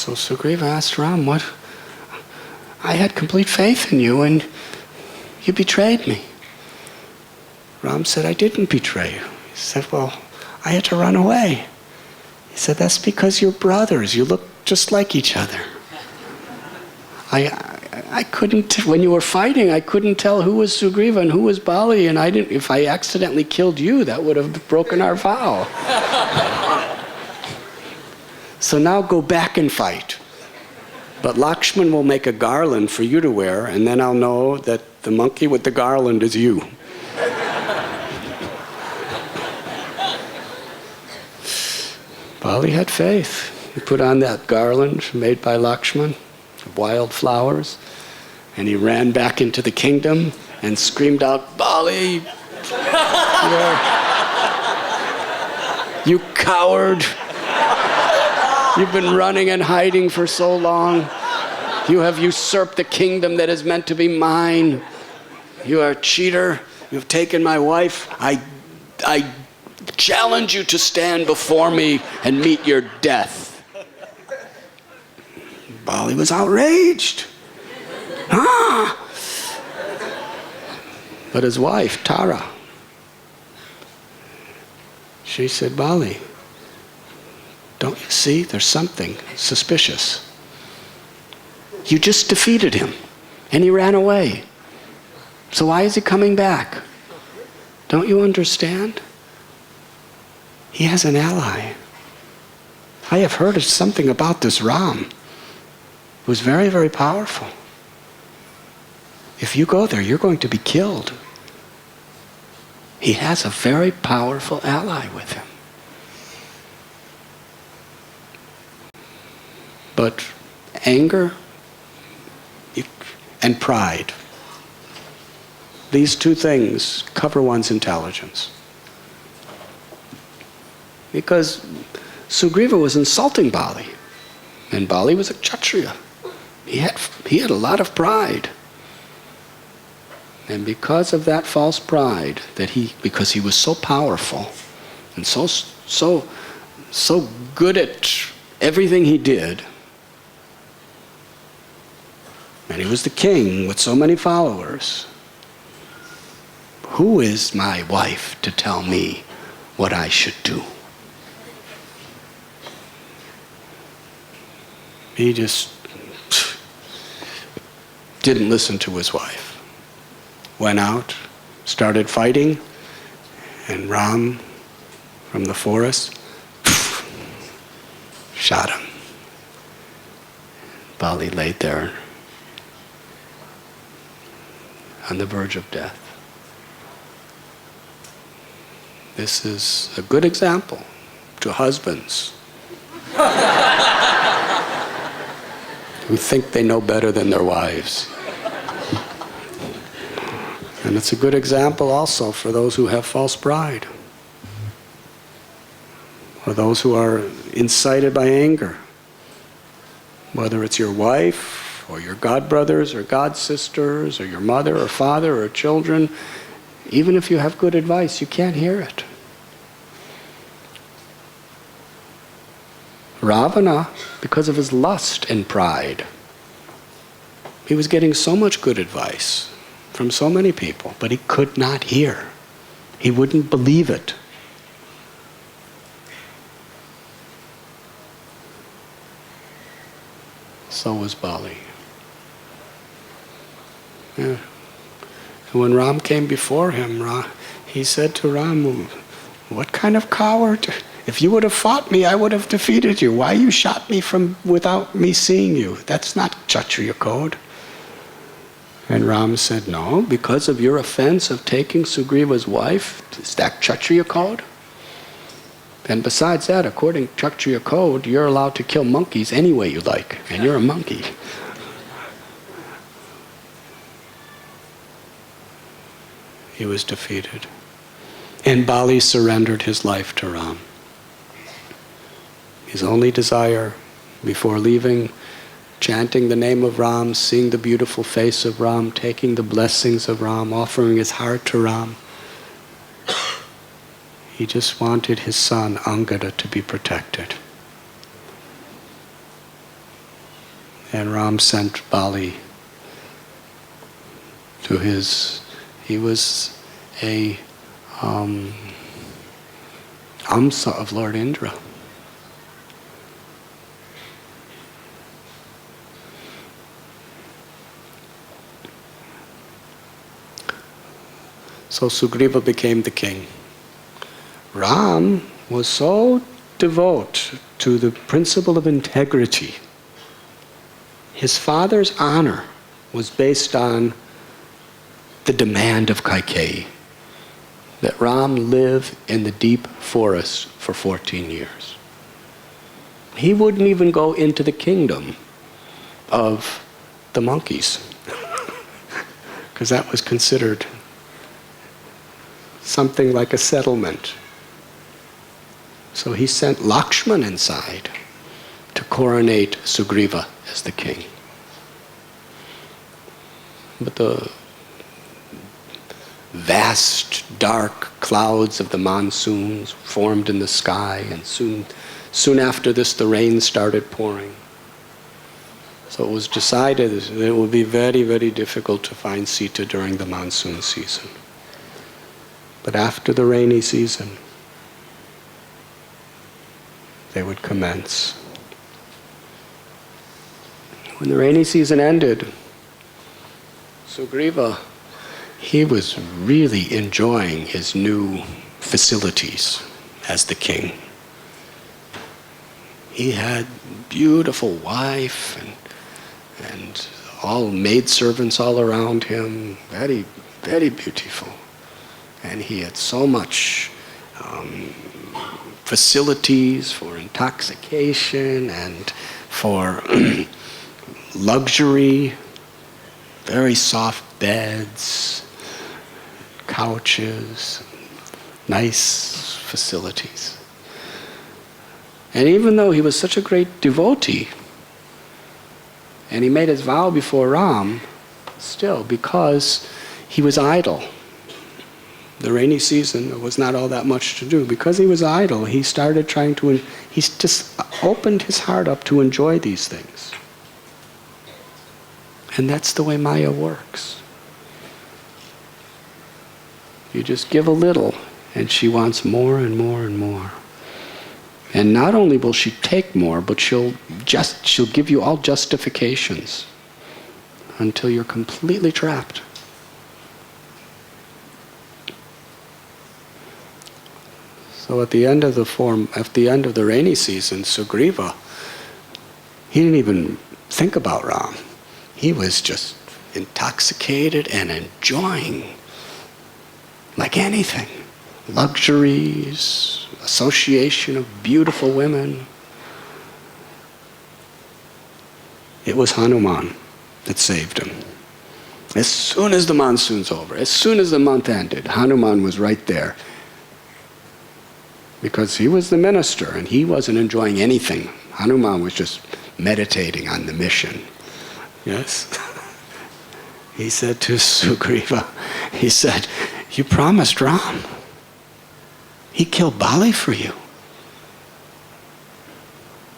So Sugriva asked Ram, what? I had complete faith in you and you betrayed me. Ram said, I didn't betray you. He said, well, I had to run away. He said, that's because you're brothers. You look just like each other. I couldn't, when you were fighting, I couldn't tell who was Sugriva and who was Bali, and if I accidentally killed you, that would have broken our vow. So now go back and fight. But Lakshman will make a garland for you to wear, and then I'll know that the monkey with the garland is you. Bali had faith. He put on that garland made by Lakshman, wild flowers, and he ran back into the kingdom and screamed out, Bali, you coward. You've been running and hiding for so long. You have usurped the kingdom that is meant to be mine. You are a cheater. You've taken my wife. I challenge you to stand before me and meet your death. Bali was outraged. But his wife, Tara, she said, Bali, don't you see there's something suspicious? You just defeated him and he ran away. So why is he coming back? Don't you understand? He has an ally. I have heard something about this Ram who's very, very powerful. If you go there, you're going to be killed. He has a very powerful ally with him. But anger and pride, these two things cover one's intelligence. Because Sugriva was insulting Bali, and Bali was a Kshatriya. He had a lot of pride. And because of that false pride, because he was so powerful and so good at everything he did, and he was the king with so many followers, who is my wife to tell me what I should do? He just didn't listen to his wife. Went out, started fighting, and Ram, from the forest, shot him. Bali laid there on the verge of death. This is a good example to husbands who think they know better than their wives. And it's a good example also for those who have false pride, or those who are incited by anger, whether it's your wife or your godbrothers or godsisters or your mother or father or children. Even if you have good advice, you can't hear it. Ravana, because of his lust and pride, he was getting so much good advice from so many people, but he could not hear. He wouldn't believe it. So was Bali. Yeah. And when Ram came before him, he said to Ram, what kind of coward? If you would have fought me, I would have defeated you. Why you shot me without me seeing you? That's not Kshatriya code. And Ram said, no, because of your offense of taking Sugriva's wife, is that Kshatriya code? And besides that, according to Kshatriya code, you're allowed to kill monkeys any way you like, and you're a monkey. He was defeated. And Bali surrendered his life to Ram. His only desire before leaving, chanting the name of Ram, seeing the beautiful face of Ram, taking the blessings of Ram, offering his heart to Ram. He just wanted his son, Angada, to be protected. And Ram sent Bali to his, he was a Amsa of Lord Indra. So Sugriva became the king. Ram was so devout to the principle of integrity. His father's honor was based on the demand of Kaikeyi, that Ram live in the deep forest for 14 years. He wouldn't even go into the kingdom of the monkeys, because that was considered something like a settlement. So he sent Lakshman inside to coronate Sugriva as the king. But the vast, dark clouds of the monsoons formed in the sky, and soon after this the rain started pouring. So it was decided that it would be very, very difficult to find Sita during the monsoon season. But after the rainy season, they would commence. When the rainy season ended, Sugriva, he was really enjoying his new facilities as the king. He had beautiful wife and all maidservants all around him, very, very beautiful. And he had so much facilities for intoxication and for luxury, very soft beds, couches, nice facilities. And even though he was such a great devotee, and he made his vow before Ram, still, because he was idle, the rainy season, there was not all that much to do. Because he was idle, he started trying to, he just opened his heart up to enjoy these things. And that's the way Maya works. You just give a little, and she wants more and more and more. And not only will she take more, but she'll give you all justifications until you're completely trapped. So at the end of the rainy season, Sugriva, he didn't even think about Ram. He was just intoxicated and enjoying like anything. Luxuries, association of beautiful women. It was Hanuman that saved him. As soon as the monsoon's over, as soon as the month ended, Hanuman was right there. Because he was the minister and he wasn't enjoying anything. Hanuman was just meditating on the mission. Yes? He said to Sugriva, he said, "You promised Ram. He killed Bali for you.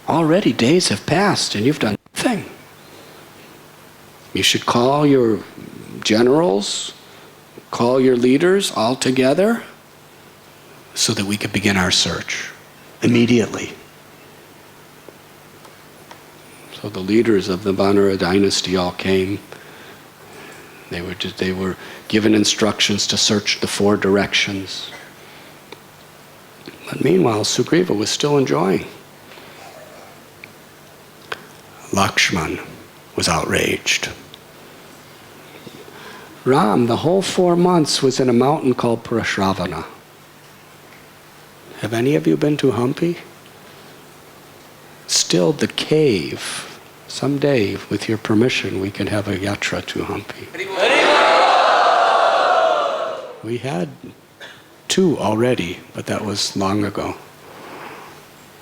Already days have passed and you've done nothing. You should call your generals, call your leaders all together so that we could begin our search immediately." So the leaders of the Vanara dynasty all came. They were given instructions to search the 4 directions. But meanwhile, Sugriva was still enjoying. Lakshman was outraged. Ram, the whole 4 months, was in a mountain called Prashravana. Have any of you been to Hampi? Still the cave. Someday, with your permission, we can have a yatra to Hampi. We had 2 already, but that was long ago.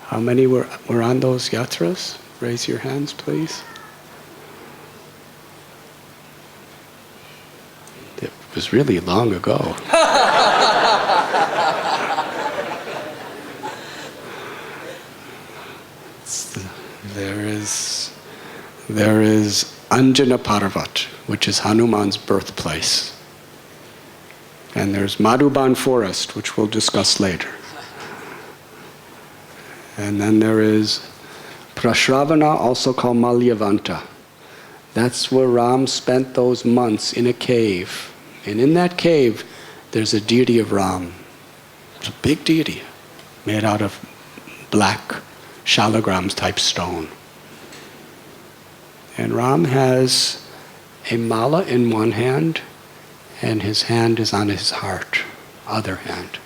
How many were on those yatras? Raise your hands, please. It was really long ago. there is Anjana Parvat, which is Hanuman's birthplace. And there's Madhuban Forest, which we'll discuss later. And then there is Prashravana, also called Malyavanta. That's where Ram spent those months in a cave. And in that cave, there's a deity of Ram. It's a big deity, made out of black shalagrams type stone. And Ram has a mala in one hand, and his hand is on his heart, other hand.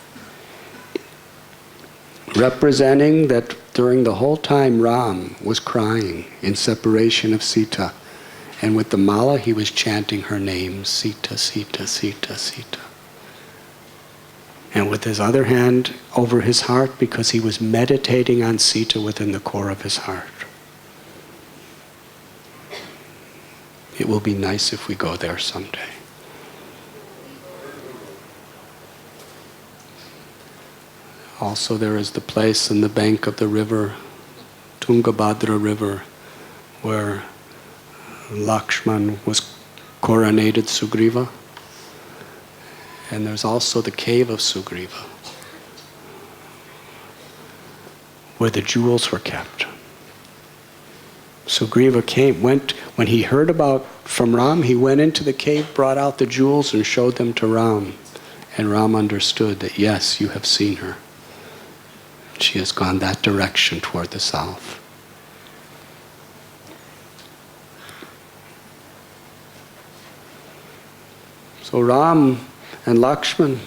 Representing that during the whole time Ram was crying in separation of Sita. And with the mala he was chanting her name, Sita, Sita, Sita, Sita. And with his other hand over his heart, because he was meditating on Sita within the core of his heart. It will be nice if we go there someday. Also there is the place in the bank of the river, Tungabhadra river, where Lakshman was coronated Sugriva. And there's also the cave of Sugriva, where the jewels were kept. Sugriva when he heard about from Ram, he went into the cave, brought out the jewels and showed them to Ram. And Ram understood that, yes, you have seen her. She has gone that direction toward the south. So Ram and Lakshman,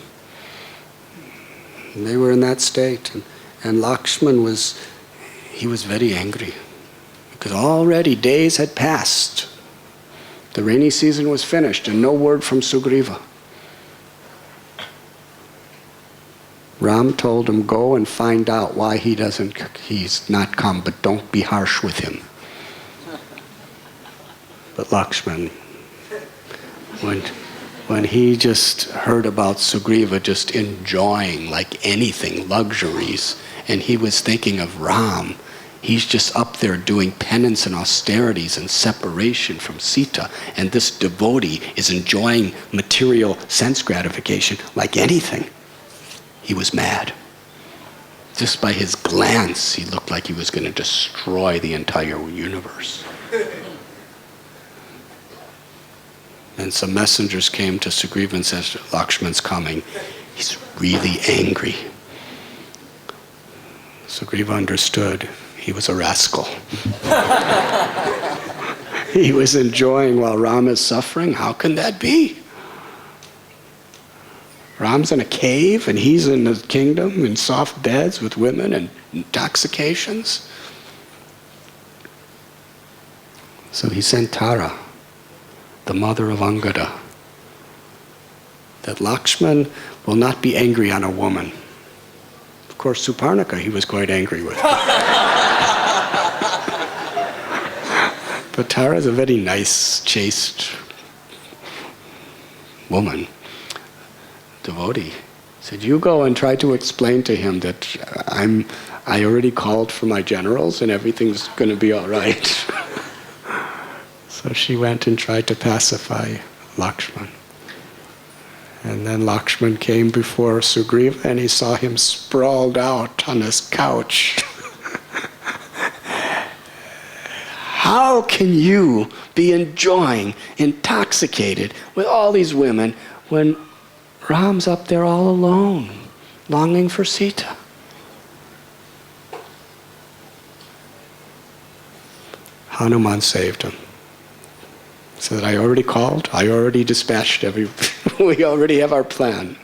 they were in that state. And Lakshman was very angry. Because already days had passed. The rainy season was finished and no word from Sugriva. Ram told him, go and find out why he's not come, but don't be harsh with him. But Lakshman, when he just heard about Sugriva just enjoying like anything, luxuries, and he was thinking of Ram, he's just up there doing penance and austerities and separation from Sita, and this devotee is enjoying material sense gratification like anything. He was mad. Just by his glance, he looked like he was going to destroy the entire universe. And some messengers came to Sugriva and said, Lakshman's coming. He's really angry. Sugriva understood. He was a rascal. He was enjoying while Ram is suffering. How can that be? Ram's in a cave and he's in the kingdom in soft beds with women and intoxications. So he sent Tara, the mother of Angada, that Lakshman will not be angry on a woman. Of course, Suparnika he was quite angry with. But Tara is a very nice, chaste woman, devotee. Said, you go and try to explain to him that I already called for my generals and everything's going to be all right. So she went and tried to pacify Lakshman. And then Lakshman came before Sugriva and he saw him sprawled out on his couch. How can you be enjoying, intoxicated with all these women when Ram's up there all alone, longing for Sita? Hanuman saved him. Said, I already called, I already dispatched we already have our plan.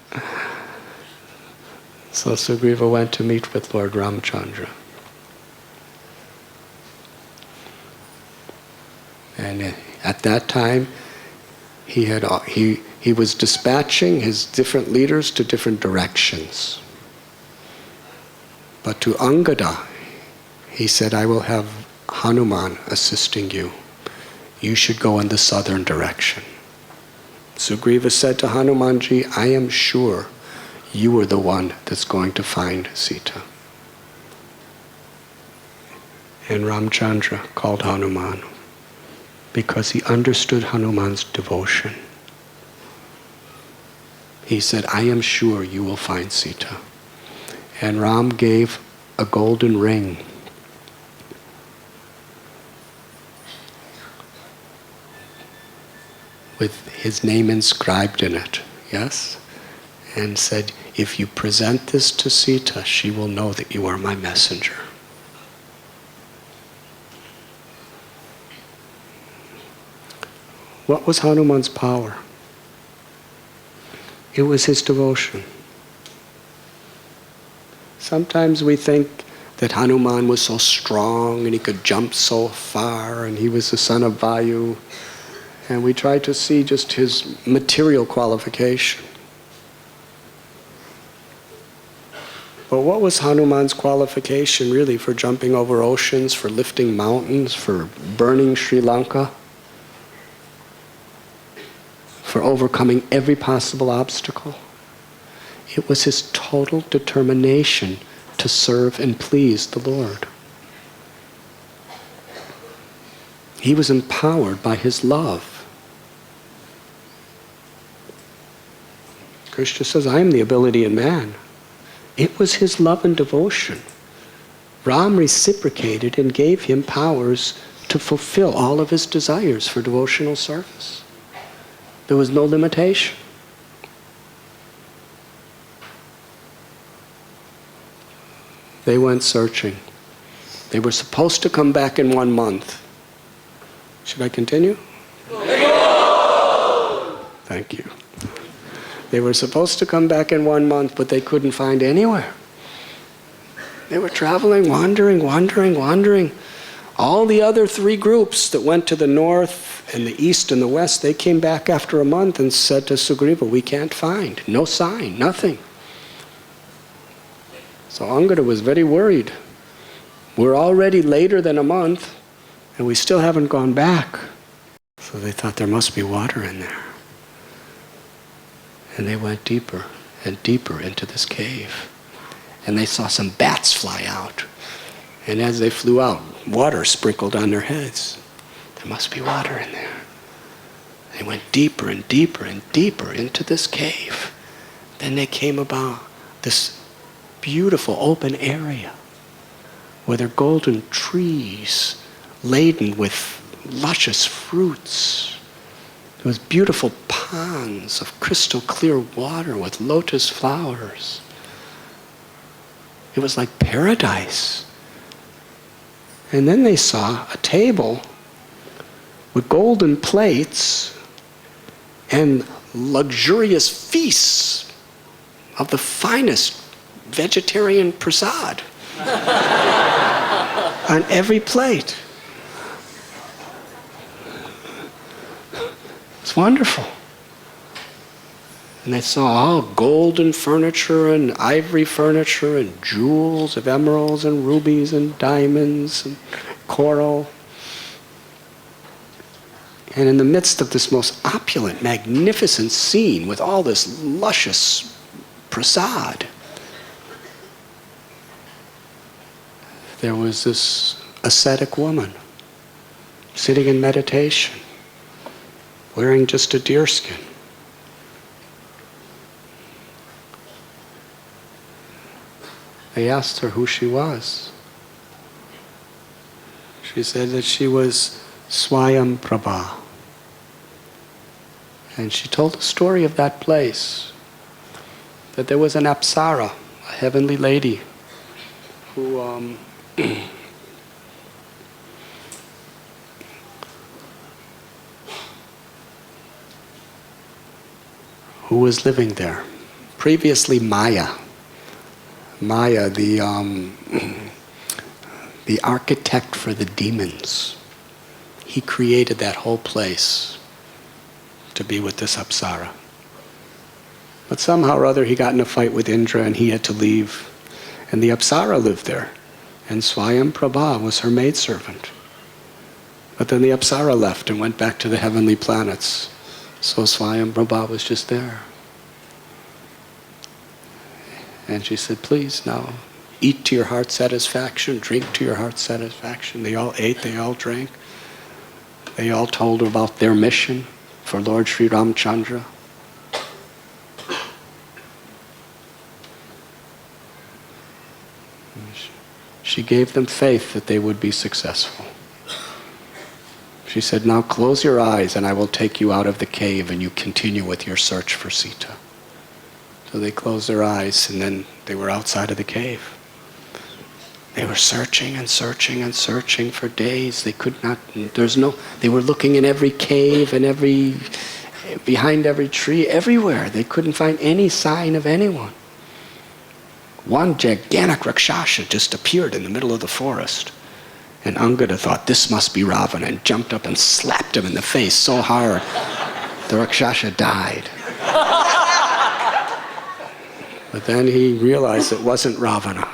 So Sugriva went to meet with Lord Ramchandra. And at that time, he was dispatching his different leaders to different directions. But to Angada, he said, I will have Hanuman assisting you. You should go in the southern direction. Sugriva said to Hanumanji, I am sure you are the one that's going to find Sita. And Ramchandra called Hanuman. because he understood Hanuman's devotion. He said, I am sure you will find Sita. And Ram gave a golden ring with his name inscribed in it, yes? And said, if you present this to Sita, she will know that you are my messenger. What was Hanuman's power? It was his devotion. Sometimes we think that Hanuman was so strong and he could jump so far and he was the son of Vayu, and we try to see just his material qualification. But what was Hanuman's qualification really for jumping over oceans, for lifting mountains, for burning Sri Lanka, for overcoming every possible obstacle? It was his total determination to serve and please the Lord. He was empowered by his love. Krishna says, I am the ability in man. It was his love and devotion. Ram reciprocated and gave him powers to fulfill all of his desires for devotional service. There was no limitation. They went searching. They were supposed to come back in 1 month. Should I continue? Thank you. They were supposed to come back in 1 month, but they couldn't find anywhere. They were traveling, wandering. All the other 3 groups that went to the north and the east and the west, they came back after a month and said to Sugriva, we can't find. No sign, nothing. So Angada was very worried. We're already later than a month, and we still haven't gone back. So they thought there must be water in there. And they went deeper and deeper into this cave. And they saw some bats fly out. And as they flew out, water sprinkled on their heads. There must be water in there. They went deeper and deeper and deeper into this cave. Then they came about this beautiful open area where there are golden trees laden with luscious fruits. There was beautiful ponds of crystal clear water with lotus flowers. It was like paradise. And then they saw a table with golden plates and luxurious feasts of the finest vegetarian prasad on every plate. It's wonderful. And they saw all golden furniture and ivory furniture and jewels of emeralds and rubies and diamonds and coral. And in the midst of this most opulent, magnificent scene with all this luscious prasad, there was this ascetic woman sitting in meditation, wearing just a deerskin. They asked her who she was. She said that she was Swayamprabha. And she told the story of that place, that there was an apsara, a heavenly lady, who who was living there. Previously Maya, the architect for the demons, he created that whole place to be with this apsara. But somehow or other he got in a fight with Indra and he had to leave. And the apsara lived there. And Swayamprabha was her maidservant. But then the apsara left and went back to the heavenly planets. So Swayamprabha was just there. And she said, please now, eat to your heart's satisfaction, drink to your heart's satisfaction. They all ate, they all drank. They all told about their mission for Lord Sri Ramchandra. She gave them faith that they would be successful. She said, now close your eyes and I will take you out of the cave and you continue with your search for Sita. So they closed their eyes and then they were outside of the cave. They were searching and searching and searching for days. They could not, they were looking in every cave and behind every tree, everywhere. They couldn't find any sign of anyone. One gigantic Rakshasa just appeared in the middle of the forest. And Angada thought, this must be Ravana, and jumped up and slapped him in the face so hard, the Rakshasa died. But then he realized it wasn't Ravana.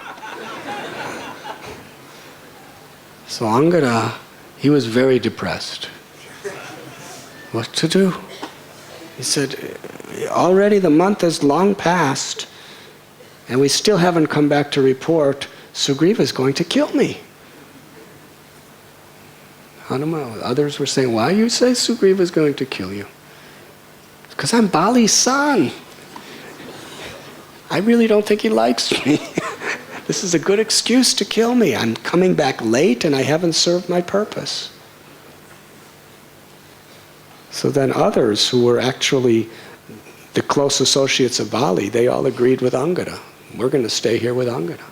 So Angada, he was very depressed. What to do? He said, already the month has long passed, and we still haven't come back to report. Sugriva is going to kill me. Hanuman, others were saying, why you say Sugriva is going to kill you? Because I'm Bali's son. I really don't think he likes me. This is a good excuse to kill me. I'm coming back late and I haven't served my purpose. So then others who were actually the close associates of Bali, they all agreed with Angada. We're going to stay here with Angada.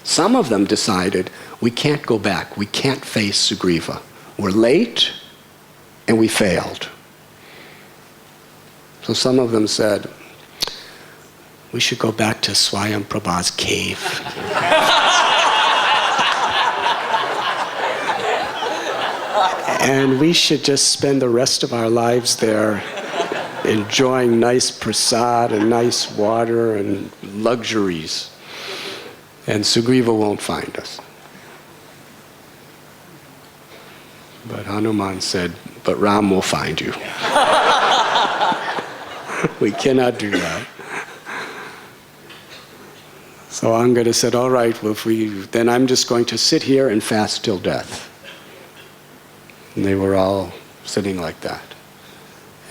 Some of them decided, we can't go back. We can't face Sugriva. We're late and we failed. So some of them said, we should go back to Swayamprabha's cave. And we should just spend the rest of our lives there enjoying nice prasad and nice water and luxuries. And Sugriva won't find us. But Hanuman said, but Ram will find you. We cannot do that. So Angada said, all right, well, then I'm just going to sit here and fast till death. And they were all sitting like that.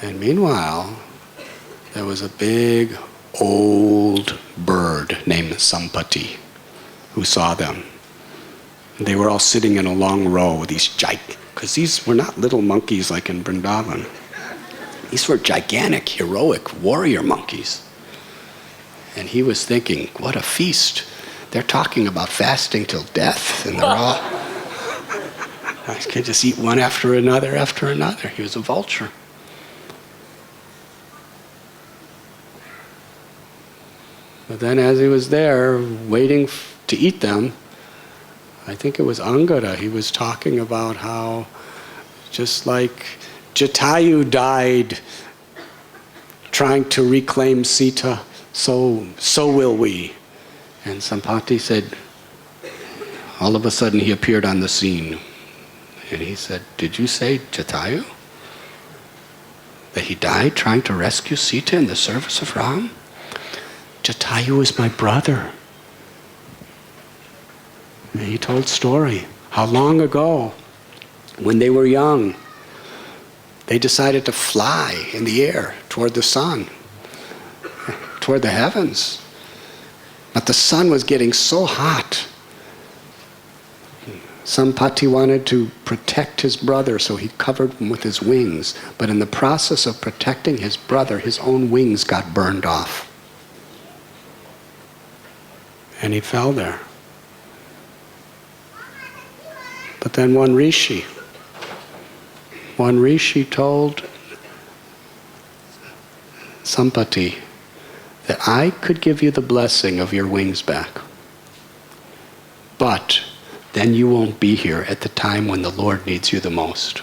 And meanwhile, there was a big old bird named Sampati who saw them. And they were all sitting in a long row, because these were not little monkeys like in Vrindavan. These were gigantic, heroic warrior monkeys. And he was thinking, what a feast. They're talking about fasting till death, and they're all, I can just eat one after another after another. He was a vulture. But then as he was there, waiting to eat them, I think it was Angada, he was talking about how just like Jatayu died trying to reclaim Sita, so will we. And Sampati said, all of a sudden he appeared on the scene. And he said, did you say Jatayu? That he died trying to rescue Sita in the service of Ram? Jatayu is my brother. And he told story, how long ago, when they were young, they decided to fly in the air toward the sun, toward the heavens. But the sun was getting so hot. Sampati wanted to protect his brother, so he covered him with his wings. But in the process of protecting his brother, his own wings got burned off. And he fell there. But then one rishi told Sampati that I could give you the blessing of your wings back, but then you won't be here at the time when the Lord needs you the most.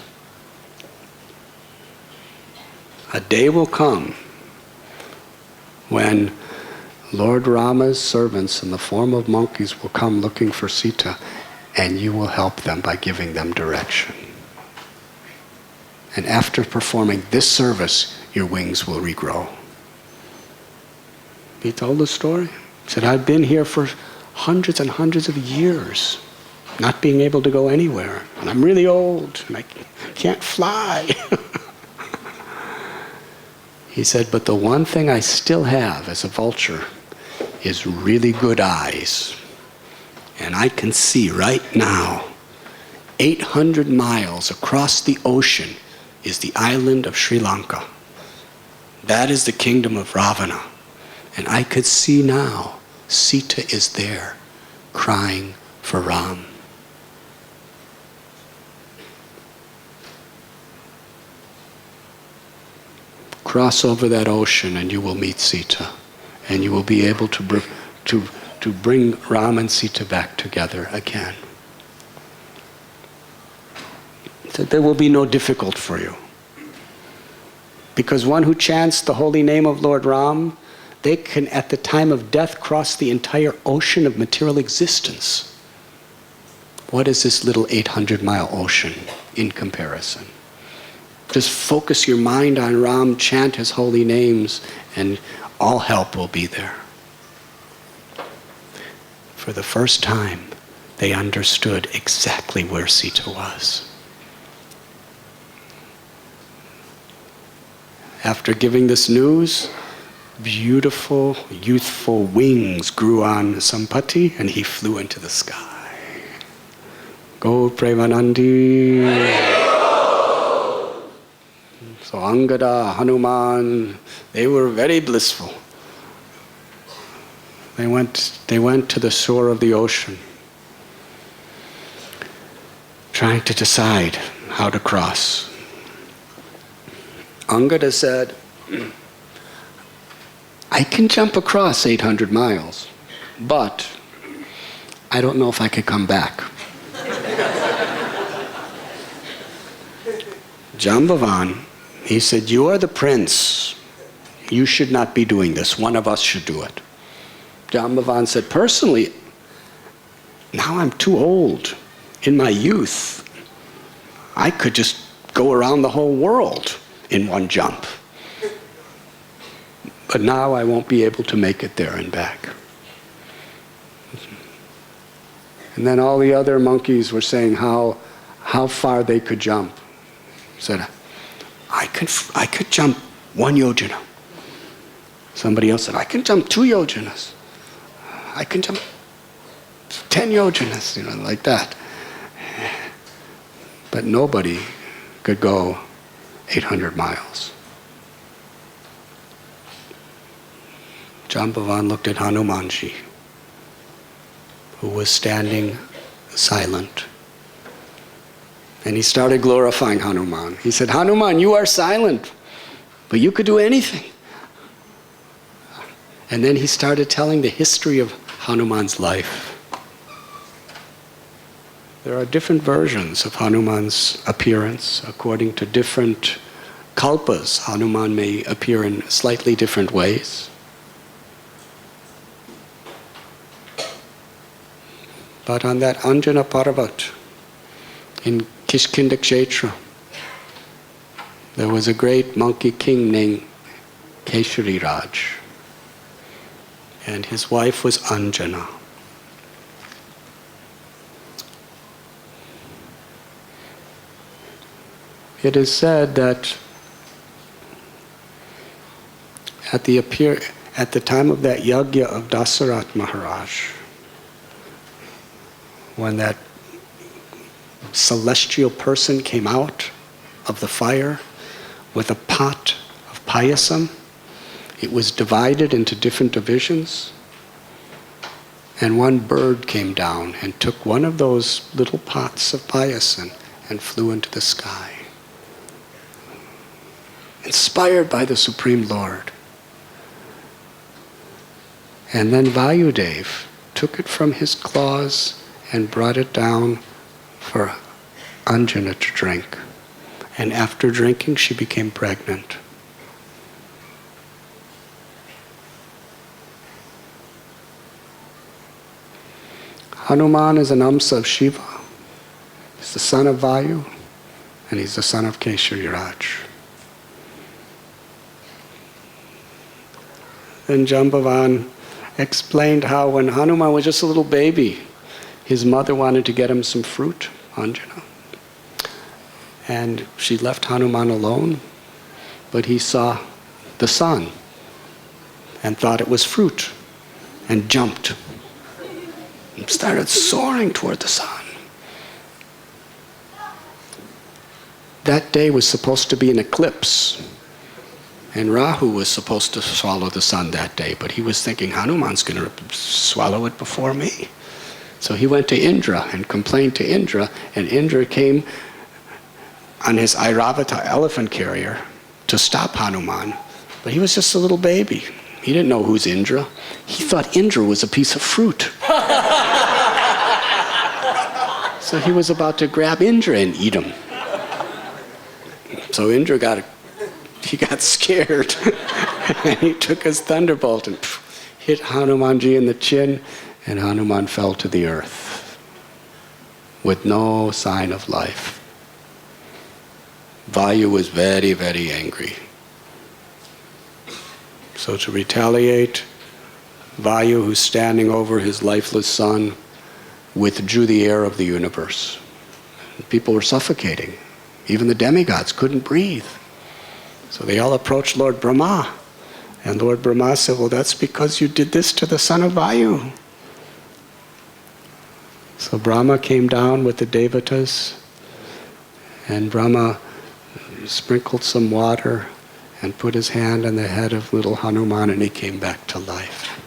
A day will come when Lord Rama's servants in the form of monkeys will come looking for Sita, and you will help them by giving them direction. And after performing this service, your wings will regrow. He told the story. He said, I've been here for hundreds and hundreds of years. not being able to go anywhere. And I'm really old, and I can't fly. He said, but the one thing I still have as a vulture is really good eyes. And I can see right now, 800 miles across the ocean is the island of Sri Lanka. That is the kingdom of Ravana. And I could see now, Sita is there, crying for Ram. Cross over that ocean and you will meet Sita. And you will be able to bring Ram and Sita back together again. So there will be no difficult for you. Because one who chants the holy name of Lord Ram, they can at the time of death cross the entire ocean of material existence. What is this little 800-mile ocean in comparison? Just focus your mind on Ram, chant his holy names, and all help will be there. For the first time, they understood exactly where Sita was. After giving this news, beautiful, youthful wings grew on Sampati, and he flew into the sky. Go Premanandi. So Angada, Hanuman, they were very blissful. They went to the shore of the ocean, trying to decide how to cross. Angada said, I can jump across 800 miles, but I don't know if I could come back. Jambavan, he said, you are the prince. You should not be doing this. One of us should do it. Jambavan said, personally, now I'm too old. In my youth, I could just go around the whole world in one jump. But now I won't be able to make it there and back. And then all the other monkeys were saying how far they could jump. He said, I could jump 1 yojana. Somebody else said, I can jump 2 yojanas. I can jump 10 yojanas, like that. But nobody could go 800 miles. Jambavan looked at Hanumanji, who was standing silent. And he started glorifying Hanuman. He said, Hanuman, you are silent, but you could do anything. And then he started telling the history of Hanuman's life. There are different versions of Hanuman's appearance. According to different kalpas, Hanuman may appear in slightly different ways. But on that Anjana Parvat in Kishkinda Kshetra, there was a great monkey king named Keshari Raj. And his wife was Anjana. It is said that at the time of that yajna of Dasarat Maharaj, when that celestial person came out of the fire with a pot of payasam, it was divided into different divisions, and one bird came down and took one of those little pots of payasam and flew into the sky, inspired by the Supreme Lord. And then Vayudev took it from his claws and brought it down for Anjana to drink. And after drinking, she became pregnant. Hanuman is an Amsa of Shiva. He's the son of Vayu, and he's the son of Keshari Raj. Then Jambavan explained how when Hanuman was just a little baby, his mother wanted to get him some fruit, Anjana. And she left Hanuman alone, but he saw the sun and thought it was fruit and jumped and started soaring toward the sun. That day was supposed to be an eclipse, and Rahu was supposed to swallow the sun that day, but he was thinking, Hanuman's going to swallow it before me. So he went to Indra and complained to Indra, and Indra came on his Airavata elephant carrier to stop Hanuman, but he was just a little baby. He didn't know who's Indra. He thought Indra was a piece of fruit. So he was about to grab Indra and eat him. So Indra got scared, and he took his thunderbolt and hit Hanumanji in the chin, and Hanuman fell to the earth with no sign of life. Vayu was very, very angry. So to retaliate, Vayu, who's standing over his lifeless son, withdrew the air of the universe. People were suffocating. Even the demigods couldn't breathe. So they all approached Lord Brahma. And Lord Brahma said, well, that's because you did this to the son of Vayu. So Brahma came down with the devatas, and Brahma sprinkled some water and put his hand on the head of little Hanuman, and he came back to life.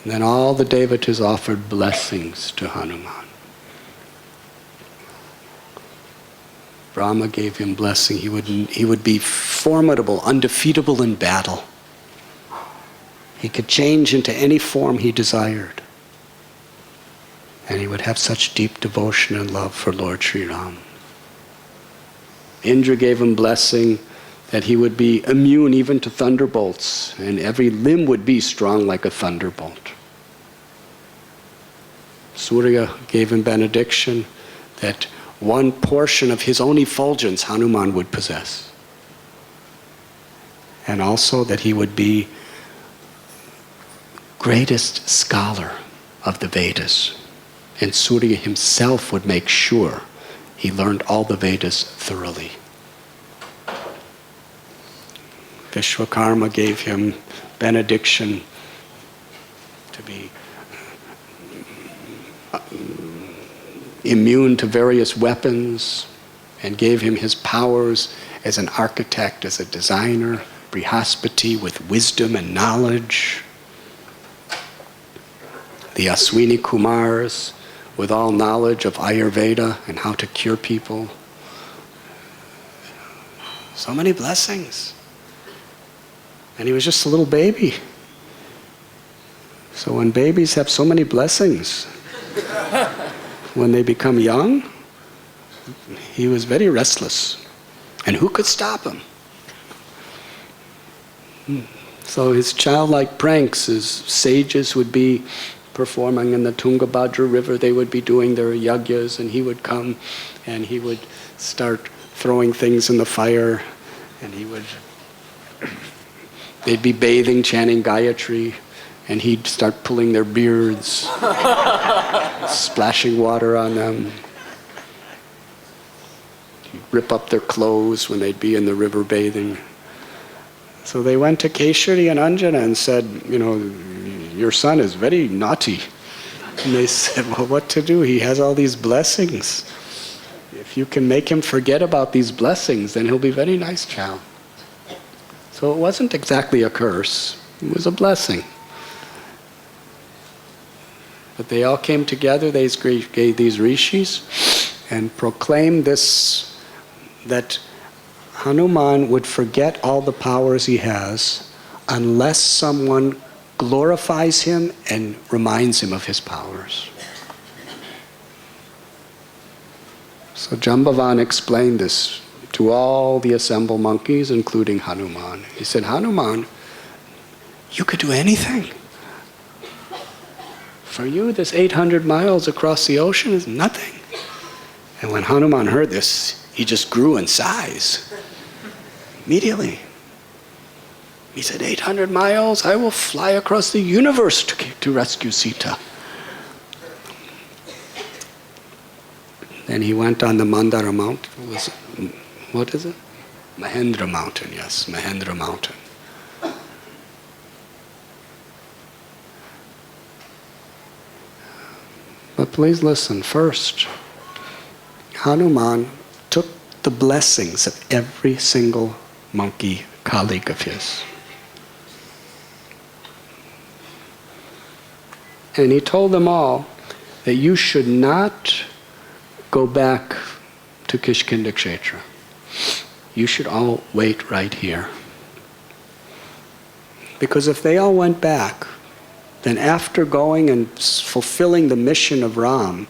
And then all the devatas offered blessings to Hanuman. Brahma gave him blessing. He would be formidable, undefeatable in battle. He could change into any form he desired. And he would have such deep devotion and love for Lord Sri Ram. Indra gave him blessing that he would be immune even to thunderbolts, and every limb would be strong like a thunderbolt. Surya gave him benediction that one portion of his own effulgence Hanuman would possess. And also that he would be greatest scholar of the Vedas. And Surya himself would make sure he learned all the Vedas thoroughly. Vishwakarma gave him benediction to be immune to various weapons, and gave him his powers as an architect, as a designer, Brihaspati with wisdom and knowledge. The Aswini Kumars with all knowledge of Ayurveda and how to cure people. So many blessings. And he was just a little baby. So when babies have so many blessings, when they become young, he was very restless. And who could stop him? So his childlike pranks, his sages would be performing in the Tungabhadra River. They would be doing their yagyas, and he would come and he would start throwing things in the fire, and they'd be bathing, chanting Gayatri, and he'd start pulling their beards, splashing water on them. He'd rip up their clothes when they'd be in the river bathing. So they went to Keshari and Anjana and said, your son is very naughty. And they said, well, what to do? He has all these blessings. If you can make him forget about these blessings, then he'll be a very nice child. So it wasn't exactly a curse. It was a blessing. But they all came together, these rishis, and proclaimed this, that Hanuman would forget all the powers he has unless someone glorifies him and reminds him of his powers. So Jambavan explained this to all the assembled monkeys, including Hanuman. He said, Hanuman, you could do anything. For you, this 800 miles across the ocean is nothing. And when Hanuman heard this, he just grew in size. Immediately. He said, 800 miles, I will fly across the universe to rescue Sita. Then he went on the Mandara Mountain. What is it? Mahendra Mountain, yes, Mahendra Mountain. But please listen first. Hanuman took the blessings of every single monkey colleague of his. And he told them all that you should not go back to Kishkinda Kshetra. You should all wait right here. Because if they all went back, then after going and fulfilling the mission of Ram,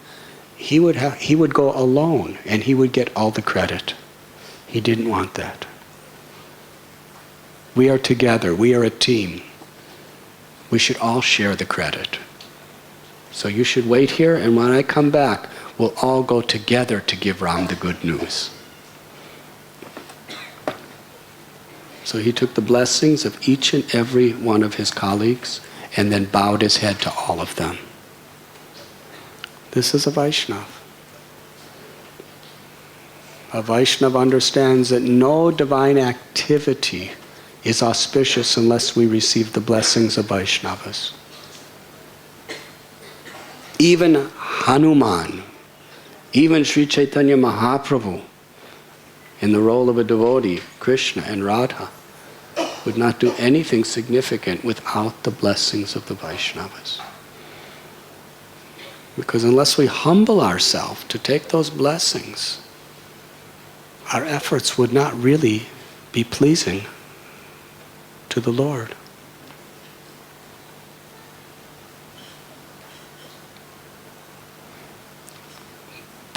he would go alone and he would get all the credit. He didn't want that. We are together. We are a team. We should all share the credit. So you should wait here, and when I come back, we'll all go together to give Ram the good news. So he took the blessings of each and every one of his colleagues and then bowed his head to all of them. This is a Vaishnava. A Vaishnava understands that no divine activity is auspicious unless we receive the blessings of Vaishnavas. Even Hanuman, even Sri Chaitanya Mahaprabhu, in the role of a devotee, Krishna and Radha, would not do anything significant without the blessings of the Vaishnavas. Because unless we humble ourselves to take those blessings, our efforts would not really be pleasing to the Lord.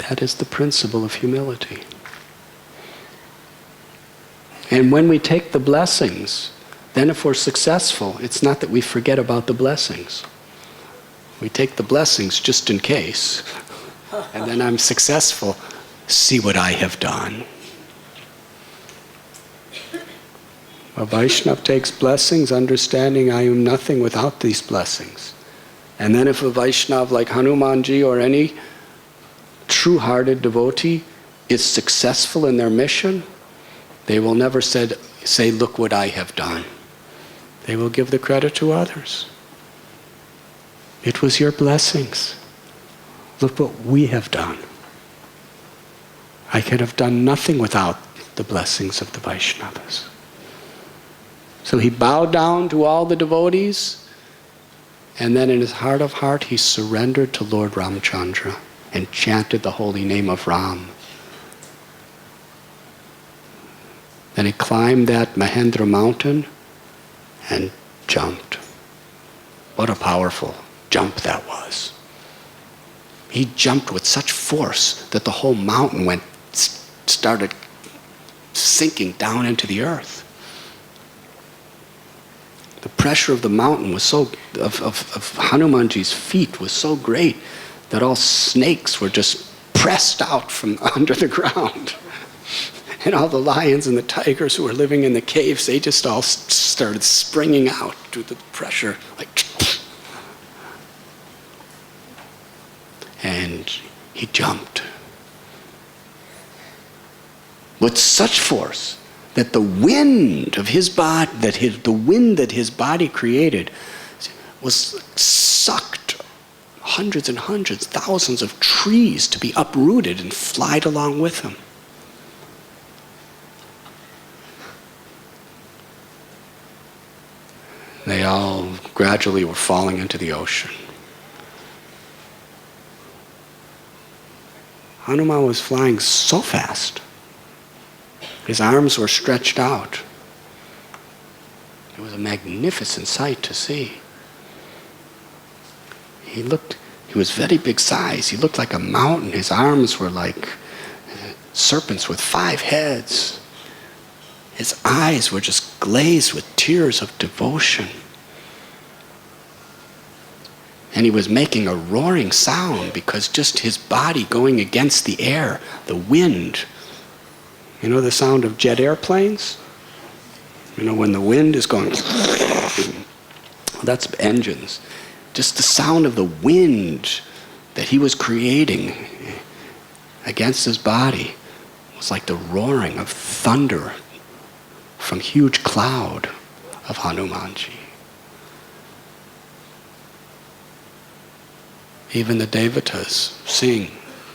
That is the principle of humility. And when we take the blessings, then if we're successful, it's not that we forget about the blessings. We take the blessings just in case. And then I'm successful. See what I have done. A Vaishnava takes blessings, understanding I am nothing without these blessings. And then if a Vaishnava like Hanumanji or any true-hearted devotee is successful in their mission, they will never say, look what I have done. They will give the credit to others. It was your blessings. Look what we have done. I could have done nothing without the blessings of the Vaishnavas. So he bowed down to all the devotees, and then in his heart of heart he surrendered to Lord Ramchandra and chanted the holy name of Ram. Then he climbed that Mahendra mountain and jumped. What a powerful jump that was. He jumped with such force that the whole mountain started sinking down into the earth. The pressure of the mountain was of Hanumanji's feet was so great that all snakes were just pressed out from under the ground. And all the lions and the tigers who were living in the caves, they just all started springing out due to the pressure. And he jumped with such force that the wind of his body, the wind that his body created, was sucked hundreds and hundreds, thousands of trees to be uprooted and fly along with him. They all gradually were falling into the ocean. Hanuman was flying so fast. His arms were stretched out. It was a magnificent sight to see. He was very big size. He looked like a mountain. His arms were like serpents with 5 heads. His eyes were just glazed with tears of devotion. And he was making a roaring sound because just his body going against the air, the wind. You know the sound of jet airplanes? When the wind is going, that's engines. Just the sound of the wind that he was creating against his body was like the roaring of thunder from huge cloud of Hanumanji. Even the devatas seeing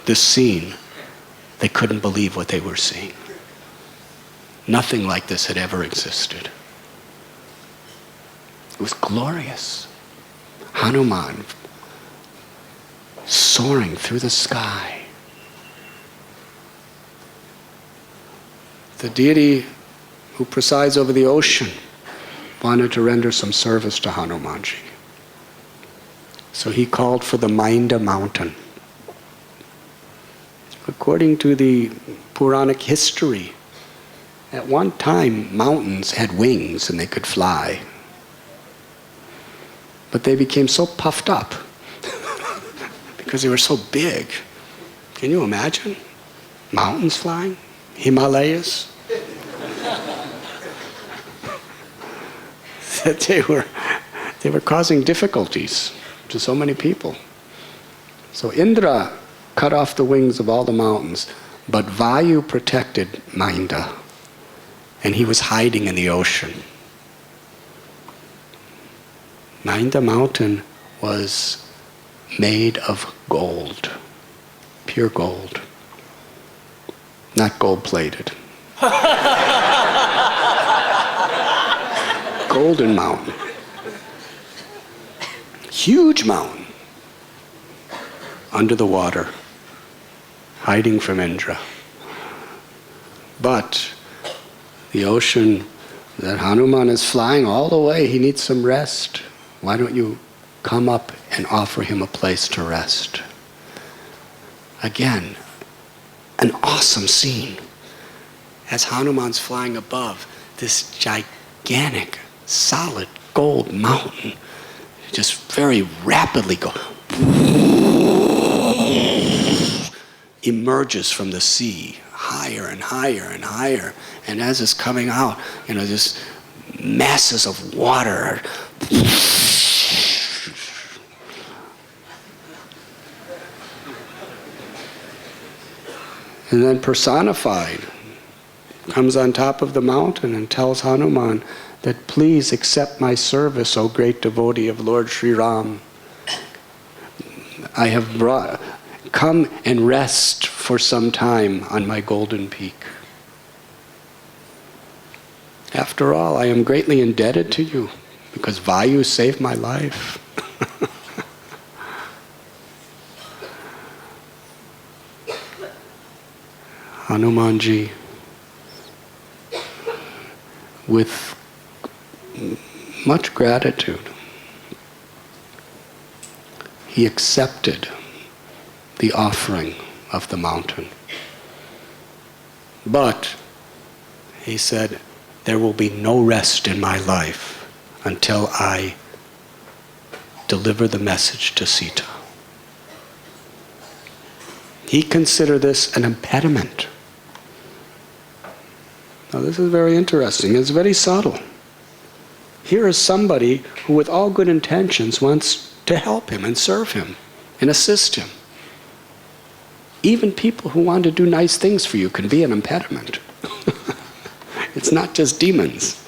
this scene, they couldn't believe what they were seeing. Nothing like this had ever existed. It was glorious. Hanuman soaring through the sky. The deity who presides over the ocean wanted to render some service to Hanumanji. So he called for the Minda mountain. According to the Puranic history, at one time mountains had wings and they could fly. But they became so puffed up because they were so big. Can you imagine? Mountains flying? Himalayas? That they were causing difficulties to so many people. So Indra cut off the wings of all the mountains, but Vayu protected Minda, and he was hiding in the ocean. Minda mountain was made of gold, pure gold, not gold-plated. Golden mountain. Huge mountain. Under the water. Hiding from Indra. But the ocean that Hanuman is flying all the way, he needs some rest. Why don't you come up and offer him a place to rest? Again, an awesome scene. As Hanuman's flying above this gigantic, solid gold mountain, just very rapidly emerges from the sea, higher and higher and higher. And as it's coming out, just masses of water. And then personified comes on top of the mountain and tells Hanuman that please accept my service, O great devotee of Lord Sri Ram. I have come and rest for some time on my golden peak. After all, I am greatly indebted to you because Vayu saved my life. Hanumanji, with much gratitude, he accepted the offering of the mountain. But, he said, there will be no rest in my life until I deliver the message to Sita. He considered this an impediment. Now this is very interesting. It's very subtle. Here is somebody who with all good intentions wants to help him and serve him and assist him. Even people who want to do nice things for you can be an impediment. It's not just demons.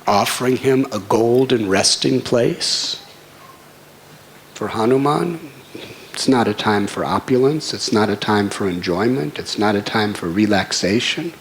Offering him a golden resting place for Hanuman, it's not a time for opulence, it's not a time for enjoyment, it's not a time for relaxation.